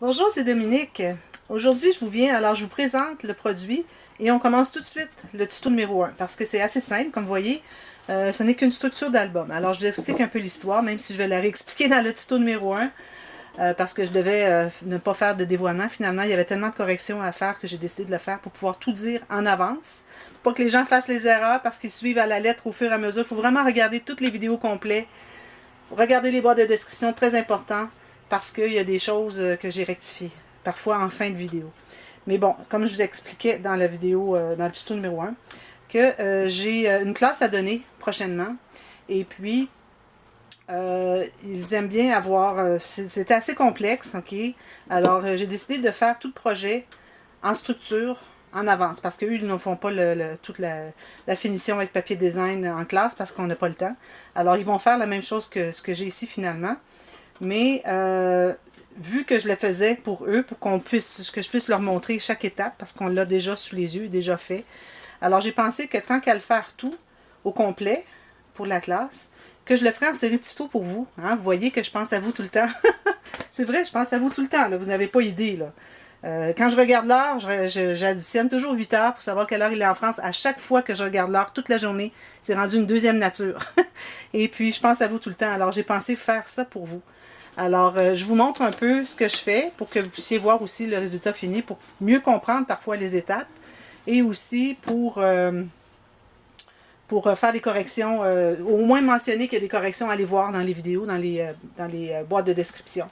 Bonjour, c'est Dominique. Aujourd'hui, je vous présente le produit et on commence tout de suite le tuto numéro 1 parce que c'est assez simple, comme vous voyez, ce n'est qu'une structure d'album. Alors, je vous explique un peu l'histoire, même si je vais la réexpliquer dans le tuto numéro 1 parce que je devais ne pas faire de dévoiement. Finalement, il y avait tellement de corrections à faire que j'ai décidé de le faire pour pouvoir tout dire en avance. Pas que les gens fassent les erreurs parce qu'ils suivent à la lettre au fur et à mesure. Il faut vraiment regarder toutes les vidéos complètes. Regardez les boîtes de description, très important, parce qu'il y a des choses que j'ai rectifiées, parfois en fin de vidéo. Mais bon, comme je vous expliquais dans la vidéo, dans le tuto numéro 1, que j'ai une classe à donner prochainement. Et puis, ils aiment bien avoir... c'était assez complexe, ok? Alors, j'ai décidé de faire tout le projet en structure, en avance, parce qu'eux, ils ne font pas toute la finition avec papier design en classe, parce qu'on n'a pas le temps. Alors, ils vont faire la même chose que ce que j'ai ici, finalement. Mais, vu que je le faisais pour eux, pour que je puisse leur montrer chaque étape, parce qu'on l'a déjà sous les yeux, déjà fait. Alors, j'ai pensé que tant qu'à le faire tout, au complet, pour la classe, que je le ferai en série de tutos pour vous. Hein? Vous voyez que je pense à vous tout le temps. C'est vrai, je pense à vous tout le temps. Là. Vous n'avez pas idée. Là. Quand je regarde l'heure, j'additionne toujours 8 heures pour savoir quelle heure il est en France. À chaque fois que je regarde l'heure, toute la journée, c'est rendu une deuxième nature. Et puis, je pense à vous tout le temps. Alors, j'ai pensé faire ça pour vous. Alors, je vous montre un peu ce que je fais pour que vous puissiez voir aussi le résultat fini, pour mieux comprendre parfois les étapes et aussi pour faire des corrections, au moins mentionner qu'il y a des corrections à aller voir dans les vidéos, dans les boîtes de description.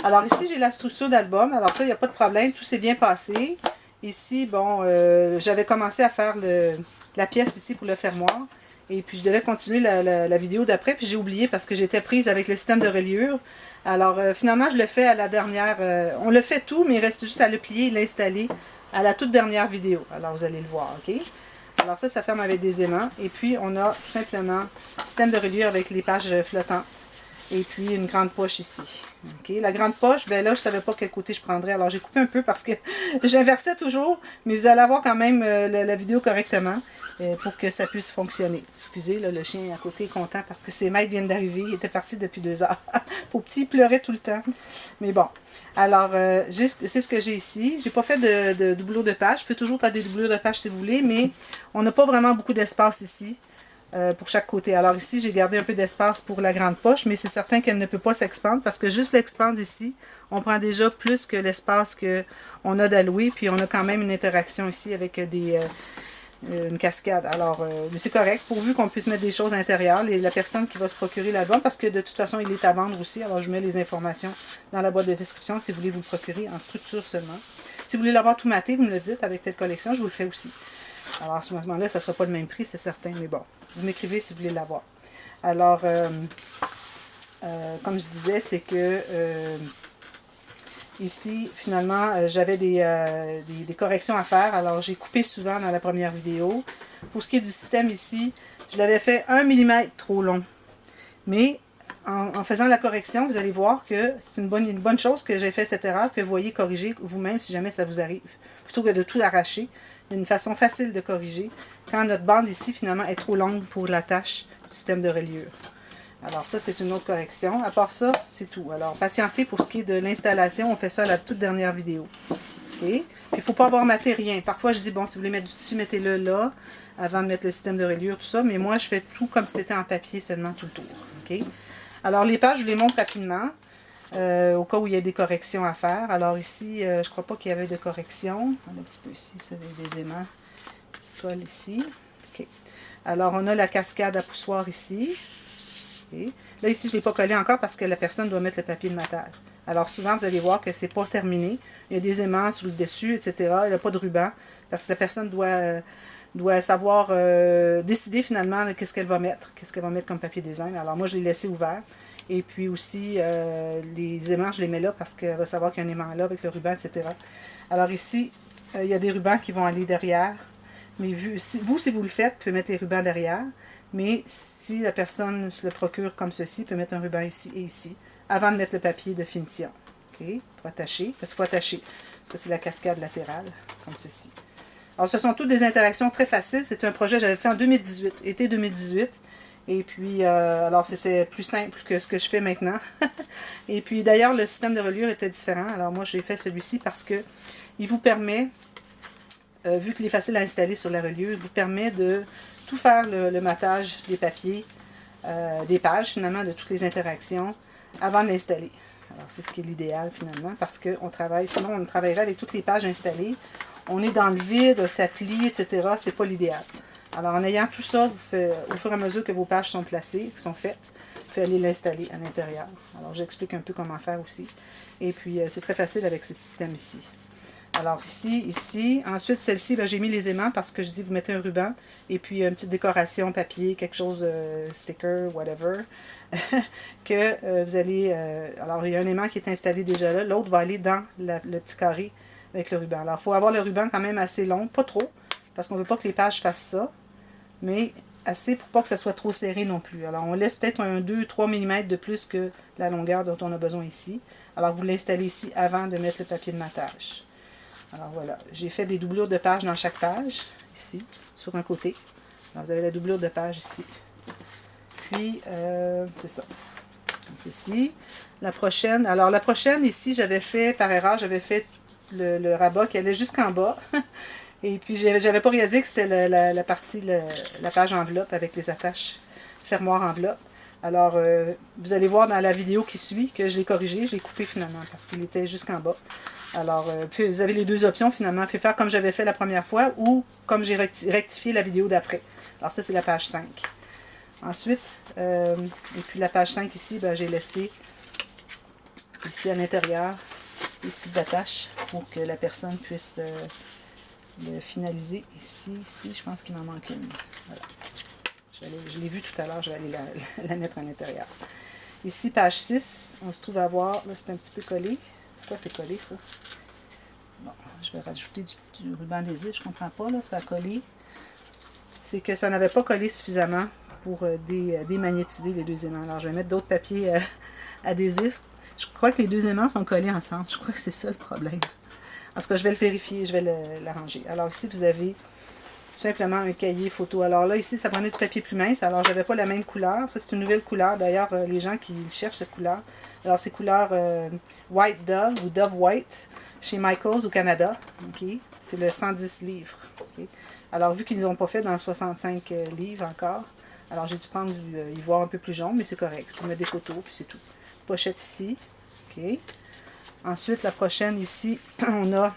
Alors ici, j'ai la structure d'album. Alors ça, il n'y a pas de problème. Tout s'est bien passé. Ici, bon, j'avais commencé à faire la pièce ici pour le fermoir. Et puis, je devais continuer la vidéo d'après. Puis, j'ai oublié parce que j'étais prise avec le système de reliure. Alors, finalement, je le fais à la dernière... on le fait tout, mais il reste juste à le plier et l'installer à la toute dernière vidéo. Alors, vous allez le voir, OK? Alors ça ferme avec des aimants. Et puis, on a tout simplement le système de reliure avec les pages flottantes. Et puis, une grande poche ici. Okay. La grande poche, ben là, je ne savais pas quel côté je prendrais. Alors, j'ai coupé un peu parce que j'inversais toujours. Mais vous allez avoir quand même la vidéo correctement pour que ça puisse fonctionner. Excusez, là, le chien à côté est content parce que ses maîtres viennent d'arriver. Il était parti depuis 2 heures. Pour petit, il pleurait tout le temps. Mais bon. Alors, c'est ce que j'ai ici. J'ai pas fait de doublure de page. Je peux toujours faire des doublures de page si vous voulez, mais on n'a pas vraiment beaucoup d'espace ici. Pour chaque côté. Alors ici, j'ai gardé un peu d'espace pour la grande poche, mais c'est certain qu'elle ne peut pas s'expandre parce que juste l'expandre ici, on prend déjà plus que l'espace qu'on a d'alloué, puis on a quand même une interaction ici avec une cascade. Alors, mais c'est correct, pourvu qu'on puisse mettre des choses à l'intérieur. La personne qui va se procurer l'album, parce que de toute façon, il est à vendre aussi, alors je mets les informations dans la boîte de description si vous voulez vous le procurer en structure seulement. Si vous voulez l'avoir tout maté, vous me le dites avec telle collection, je vous le fais aussi. Alors à ce moment-là, ça ne sera pas le même prix, c'est certain, mais bon, vous m'écrivez si vous voulez l'avoir. Alors, comme je disais, c'est que ici, finalement, j'avais des corrections à faire. Alors, j'ai coupé souvent dans la première vidéo. Pour ce qui est du système ici, je l'avais fait 1 mm trop long. Mais en faisant la correction, vous allez voir que c'est une bonne chose que j'ai fait cette erreur, que vous voyez corriger vous-même si jamais ça vous arrive. Plutôt que de tout arracher. Il y a une façon facile de corriger quand notre bande ici, finalement, est trop longue pour la tâche du système de reliure. Alors ça, c'est une autre correction. À part ça, c'est tout. Alors, patientez pour ce qui est de l'installation. On fait ça à la toute dernière vidéo. OK? Puis, il ne faut pas avoir maté rien. Parfois, je dis, bon, si vous voulez mettre du tissu, mettez-le là, avant de mettre le système de reliure, tout ça. Mais moi, je fais tout comme si c'était en papier seulement tout le tour. OK? Alors, les pages, je les montre rapidement. Au cas où il y a des corrections à faire. Alors ici, je ne crois pas qu'il y avait de correction. On a un petit peu ici, c'est des aimants qui collent ici. Okay. Alors on a la cascade à poussoir ici. Okay. Là ici, je ne l'ai pas collé encore parce que la personne doit mettre le papier de matage. Alors souvent, vous allez voir que c'est pas terminé. Il y a des aimants sur le dessus, etc. Il n'y a pas de ruban parce que la personne doit savoir décider finalement qu'est-ce qu'elle va mettre comme papier design. Alors moi, je l'ai laissé ouvert. Et puis aussi, les aimants, je les mets là parce qu'elle va savoir qu'il y a un aimant là avec le ruban, etc. Alors ici, il y a des rubans qui vont aller derrière. Mais si vous le faites, vous pouvez mettre les rubans derrière. Mais si la personne se le procure comme ceci, vous pouvez mettre un ruban ici et ici, avant de mettre le papier de finition. OK? Pour attacher, parce qu'il faut attacher. Ça, c'est la cascade latérale, comme ceci. Alors, ce sont toutes des interactions très faciles. C'est un projet que j'avais fait en 2018, été 2018. Et puis, alors c'était plus simple que ce que je fais maintenant. Et puis d'ailleurs, le système de reliure était différent. Alors moi, j'ai fait celui-ci parce que il vous permet, vu qu'il est facile à installer sur la reliure, il vous permet de tout faire le matage des papiers, des pages finalement, de toutes les interactions, avant de l'installer. Alors c'est ce qui est l'idéal finalement, parce qu'on travaille, sinon on travaillerait avec toutes les pages installées. On est dans le vide, ça plie, etc. C'est pas l'idéal. Alors en ayant tout ça, au fur et à mesure que vos pages sont placées, sont faites, vous pouvez aller l'installer à l'intérieur. Alors j'explique un peu comment faire aussi. Et puis c'est très facile avec ce système ici. Alors ici. Ensuite, celle-ci, ben, j'ai mis les aimants parce que je dis vous mettez un ruban et puis une petite décoration, papier, quelque chose, sticker, whatever, que vous allez... alors, il y a un aimant qui est installé déjà là. L'autre va aller dans le petit carré avec le ruban. Alors, il faut avoir le ruban quand même assez long, pas trop, parce qu'on ne veut pas que les pages fassent ça, mais assez pour pas que ça soit trop serré non plus. Alors, on laisse peut-être un 2-3 mm de plus que la longueur dont on a besoin ici. Alors, vous l'installez ici avant de mettre le papier de matage. Alors voilà, j'ai fait des doublures de pages dans chaque page, ici, sur un côté. Alors vous avez la doublure de page ici. Puis, c'est ça. Comme ceci. La prochaine, alors la prochaine, ici, j'avais fait, par erreur, j'avais fait le rabat qui allait jusqu'en bas. Et puis, j'avais pas réalisé que c'était la partie, la page enveloppe avec les attaches fermoir enveloppe. Alors, vous allez voir dans la vidéo qui suit que je l'ai corrigé, je l'ai coupé finalement parce qu'il était jusqu'en bas. Alors, puis vous avez les deux options finalement. Vous pouvez faire comme j'avais fait la première fois ou comme j'ai rectifié la vidéo d'après. Alors ça, c'est la page 5. Ensuite, et puis la page 5 ici, ben, j'ai laissé ici à l'intérieur les petites attaches pour que la personne puisse le finaliser. Ici, je pense qu'il m'en manque une. Voilà. Je l'ai vu tout à l'heure, je vais aller la mettre à l'intérieur. Ici, page 6, on se trouve à voir, là c'est un petit peu collé. Pourquoi c'est collé ça? Bon, je vais rajouter du ruban adhésif, je comprends pas, là, ça a collé. C'est que ça n'avait pas collé suffisamment pour démagnétiser les deux aimants. Alors je vais mettre d'autres papiers adhésifs. Je crois que les deux aimants sont collés ensemble, je crois que c'est ça le problème. En tout cas, je vais le vérifier, je vais l'arranger. Alors ici, vous avez simplement un cahier photo. Alors là, ici, ça prenait du papier plus mince. Alors, j'avais pas la même couleur. Ça, c'est une nouvelle couleur. D'ailleurs, les gens qui cherchent cette couleur. Alors, c'est couleur White Dove ou Dove White chez Michaels au Canada. Okay? C'est le 110 livres. Okay? Alors, vu qu'ils n'ont pas fait dans 65 livres encore, alors j'ai dû prendre du ivoire un peu plus jaune, mais c'est correct. Je peux mettre des photos, puis c'est tout. Pochette ici. OK. Ensuite, la prochaine ici, on a...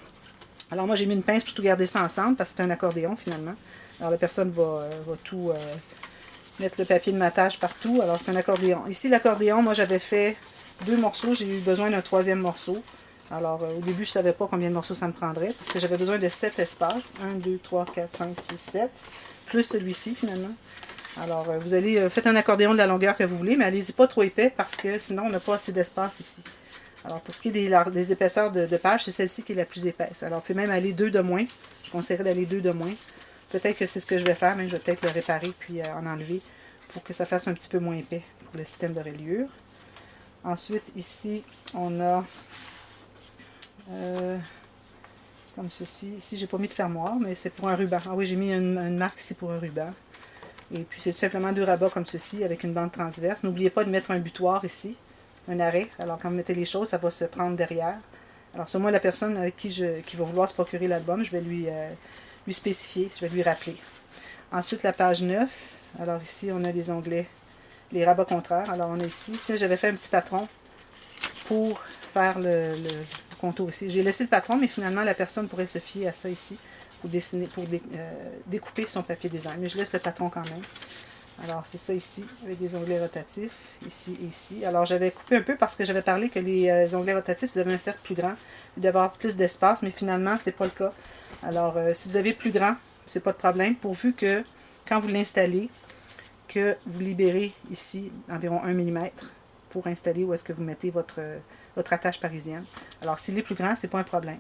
Alors moi, j'ai mis une pince pour tout garder ça ensemble, parce que c'est un accordéon, finalement. Alors la personne va tout mettre le papier de matage partout. Alors c'est un accordéon. Ici, l'accordéon, moi, j'avais fait 2 morceaux. J'ai eu besoin d'un 3e morceau. Alors, au début, je ne savais pas combien de morceaux ça me prendrait, parce que j'avais besoin de 7 espaces. 1, 2, 3, 4, 5, 6, 7. Plus celui-ci, finalement. Alors, vous allez... faites un accordéon de la longueur que vous voulez, mais allez-y pas trop épais, parce que sinon, on n'a pas assez d'espace ici. Alors, pour ce qui est des épaisseurs de page, c'est celle-ci qui est la plus épaisse. Alors, vous pouvez même aller 2 de moins. Je conseillerais d'aller 2 de moins. Peut-être que c'est ce que je vais faire, mais je vais peut-être le réparer puis en enlever pour que ça fasse un petit peu moins épais pour le système de reliure. Ensuite, ici, on a comme ceci. Ici, j'ai pas mis de fermoir, mais c'est pour un ruban. Ah oui, j'ai mis une marque ici pour un ruban. Et puis, c'est tout simplement 2 rabats comme ceci avec une bande transverse. N'oubliez pas de mettre un butoir ici. Un arrêt. Alors, quand vous mettez les choses, ça va se prendre derrière. Alors, c'est moi la personne avec qui va vouloir se procurer l'album, je vais lui spécifier, je vais lui rappeler. Ensuite, la page 9. Alors, ici, on a les onglets, les rabats contraires. Alors, on a ici, j'avais fait un petit patron pour faire le contour ici. J'ai laissé le patron, mais finalement, la personne pourrait se fier à ça ici pour dessiner, pour découper son papier design. Mais je laisse le patron quand même. Alors, c'est ça ici, avec des onglets rotatifs, ici et ici. Alors, j'avais coupé un peu parce que j'avais parlé que les onglets rotatifs, vous avez un cercle plus grand, il doit y avoir plus d'espace, mais finalement, c'est pas le cas. Alors, si vous avez plus grand, c'est pas de problème, pourvu que, quand vous l'installez, que vous libérez ici environ 1 mm pour installer où est-ce que vous mettez votre attache parisienne. Alors, s'il est plus grand, c'est pas un problème.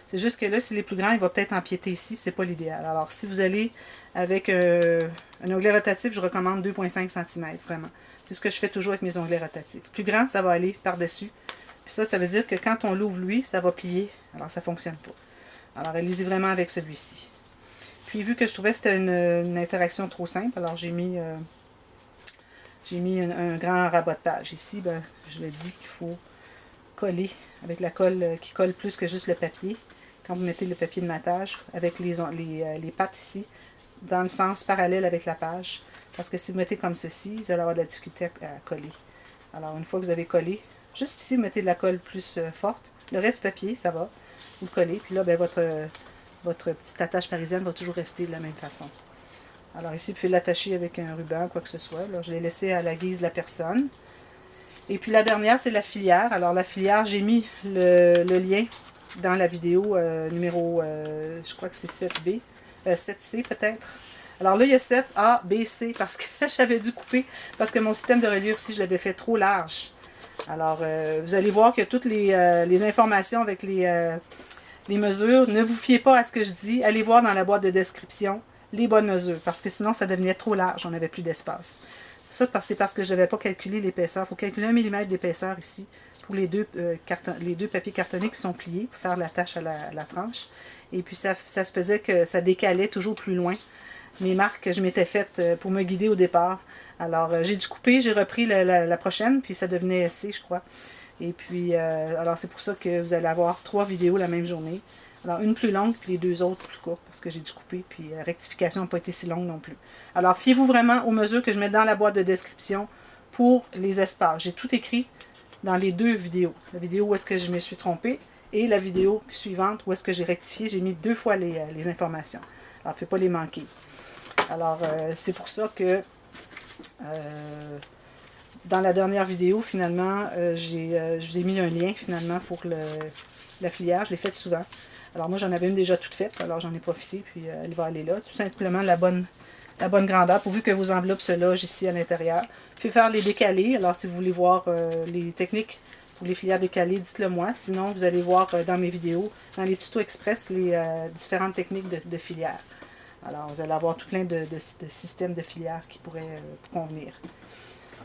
C'est juste que là, s'il est plus grand, il va peut-être empiéter ici, c'est pas l'idéal. Alors, si vous allez avec un onglet rotatif, je recommande 2,5 cm, vraiment. C'est ce que je fais toujours avec mes onglets rotatifs. Plus grand, ça va aller par-dessus. Puis ça veut dire que quand on l'ouvre, lui, ça va plier. Alors, ça ne fonctionne pas. Alors, allez-y vraiment avec celui-ci. Puis, vu que je trouvais que c'était une interaction trop simple, alors j'ai mis j'ai mis un grand rabat de page. Ici, ben, je le dis qu'il faut coller avec la colle qui colle plus que juste le papier. Quand vous mettez le papier de matage avec les pattes ici, dans le sens parallèle avec la page. Parce que si vous mettez comme ceci, vous allez avoir de la difficulté à coller. Alors, une fois que vous avez collé, juste ici, vous mettez de la colle plus forte. Le reste papier, ça va. Vous le collez. Puis là, ben, votre petite attache parisienne va toujours rester de la même façon. Alors ici, vous pouvez l'attacher avec un ruban, quoi que ce soit. Là, je l'ai laissé à la guise de la personne. Et puis la dernière, c'est la filière. Alors la filière, j'ai mis le lien dans la vidéo numéro, je crois que c'est 7B, 7C peut-être. Alors là, il y a 7A, B, C, parce que j'avais dû couper, parce que mon système de reliure ici, je l'avais fait trop large. Alors, vous allez voir que toutes les informations avec les mesures, ne vous fiez pas à ce que je dis. Allez voir dans la boîte de description les bonnes mesures, parce que sinon, ça devenait trop large, on n'avait plus d'espace. Ça, c'est parce que je n'avais pas calculé l'épaisseur. Il faut calculer 1 mm d'épaisseur ici pour les deux papiers cartonnés qui sont pliés pour faire l'attache à la tranche. Et puis, ça se faisait que ça décalait toujours plus loin. Mes marques que je m'étais faites pour me guider au départ. Alors, j'ai dû couper, j'ai repris la prochaine, puis ça devenait C, je crois. Et puis, alors c'est pour ça que vous allez avoir 3 vidéos la même journée. Alors, une plus longue, puis les 2 autres plus courtes, parce que j'ai dû couper, puis rectification n'a pas été si longue non plus. Alors, fiez-vous vraiment aux mesures que je mets dans la boîte de description pour les espaces. J'ai tout écrit dans les 2 vidéos. La vidéo où est-ce que je me suis trompée et la vidéo suivante où est-ce que j'ai rectifié. J'ai mis 2 fois les informations. Alors, il ne faut pas les manquer. Alors, c'est pour ça que dans la dernière vidéo, finalement, j'ai mis un lien, finalement, pour la filière. Je l'ai faite souvent. Alors, moi, j'en avais une déjà toute faite, alors j'en ai profité, puis elle va aller là. Tout simplement la bonne grandeur, pourvu que vos enveloppes se logent ici à l'intérieur. Puis faire les décalés. Alors, si vous voulez voir les techniques pour les filières décalées, dites-le moi. Sinon, vous allez voir dans mes vidéos, dans les tutos express, les différentes techniques de filières. Alors, vous allez avoir tout plein de systèmes de filières qui pourraient convenir.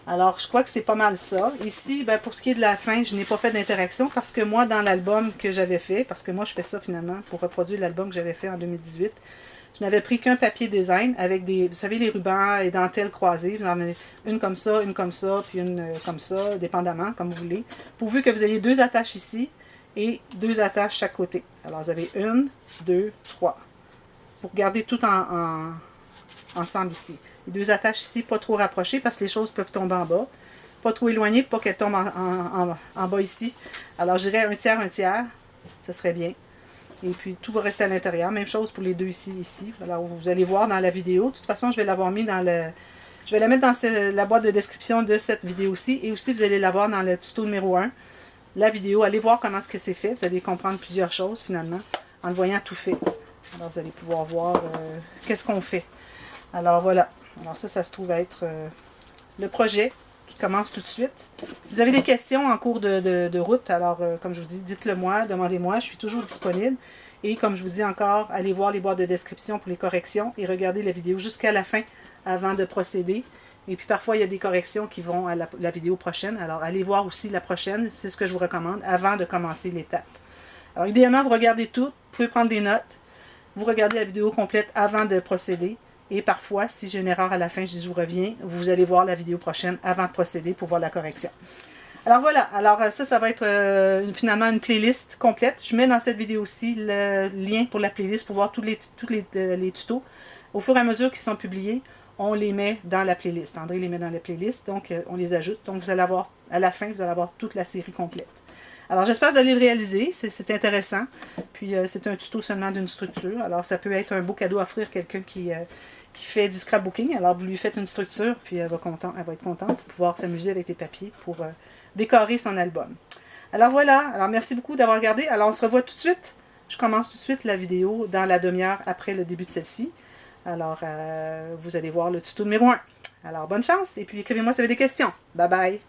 Alors, je crois que c'est pas mal ça. Ici, ben, pour ce qui est de la fin, je n'ai pas fait d'interaction parce que moi, dans l'album que j'avais fait, parce que moi, je fais ça finalement pour reproduire l'album que j'avais fait en 2018, je n'avais pris qu'un papier design avec des, vous savez, les rubans et dentelles croisées. Vous en avez une comme ça, puis une comme ça, dépendamment, comme vous voulez. Pourvu que vous ayez 2 attaches ici et 2 attaches chaque côté. Alors, vous avez 1, 2, 3. Pour garder tout ensemble ici. Les 2 attaches ici, pas trop rapprochées parce que les choses peuvent tomber en bas. Pas trop éloignées pour pas qu'elles tombent en bas ici. Alors, je dirais un tiers, ce serait bien. Et puis, tout va rester à l'intérieur. Même chose pour les 2 ici. Alors, vous allez voir dans la vidéo. De toute façon, je vais l'avoir mis dans le... Je vais la mettre dans la boîte de description de cette vidéo-ci. Et aussi, vous allez la voir dans le tuto numéro 1. La vidéo, allez voir comment c'est fait. Vous allez comprendre plusieurs choses, finalement, en le voyant tout fait. Alors, vous allez pouvoir voir qu'est-ce qu'on fait. Alors, voilà. Alors, ça se trouve être le projet qui commence tout de suite. Si vous avez des questions en cours de route, alors, comme je vous dis, dites-le moi, demandez-moi. Je suis toujours disponible. Et comme je vous dis encore, allez voir les boîtes de description pour les corrections et regardez la vidéo jusqu'à la fin avant de procéder. Et puis, parfois, il y a des corrections qui vont à la vidéo prochaine. Alors, allez voir aussi la prochaine. C'est ce que je vous recommande avant de commencer l'étape. Alors, idéalement, vous regardez tout. Vous pouvez prendre des notes. Vous regardez la vidéo complète avant de procéder. Et parfois, si j'ai une erreur à la fin, je dis je vous reviens. Vous allez voir la vidéo prochaine avant de procéder pour voir la correction. Alors voilà. Alors ça va être finalement une playlist complète. Je mets dans cette vidéo-ci le lien pour la playlist pour voir tous les tutos. Au fur et à mesure qu'ils sont publiés, on les met dans la playlist. André les met dans la playlist, donc on les ajoute. Donc vous allez avoir, à la fin, vous allez avoir toute la série complète. Alors, j'espère que vous allez le réaliser. C'est intéressant. Puis, c'est un tuto seulement d'une structure. Alors, ça peut être un beau cadeau à offrir quelqu'un qui fait du scrapbooking. Alors, vous lui faites une structure, puis elle va être contente de pouvoir s'amuser avec les papiers pour décorer son album. Alors, voilà. Alors, merci beaucoup d'avoir regardé. Alors, on se revoit tout de suite. Je commence tout de suite la vidéo dans la demi-heure après le début de celle-ci. Alors, vous allez voir le tuto numéro 1. Alors, bonne chance. Et puis, écrivez-moi si vous avez des questions. Bye bye.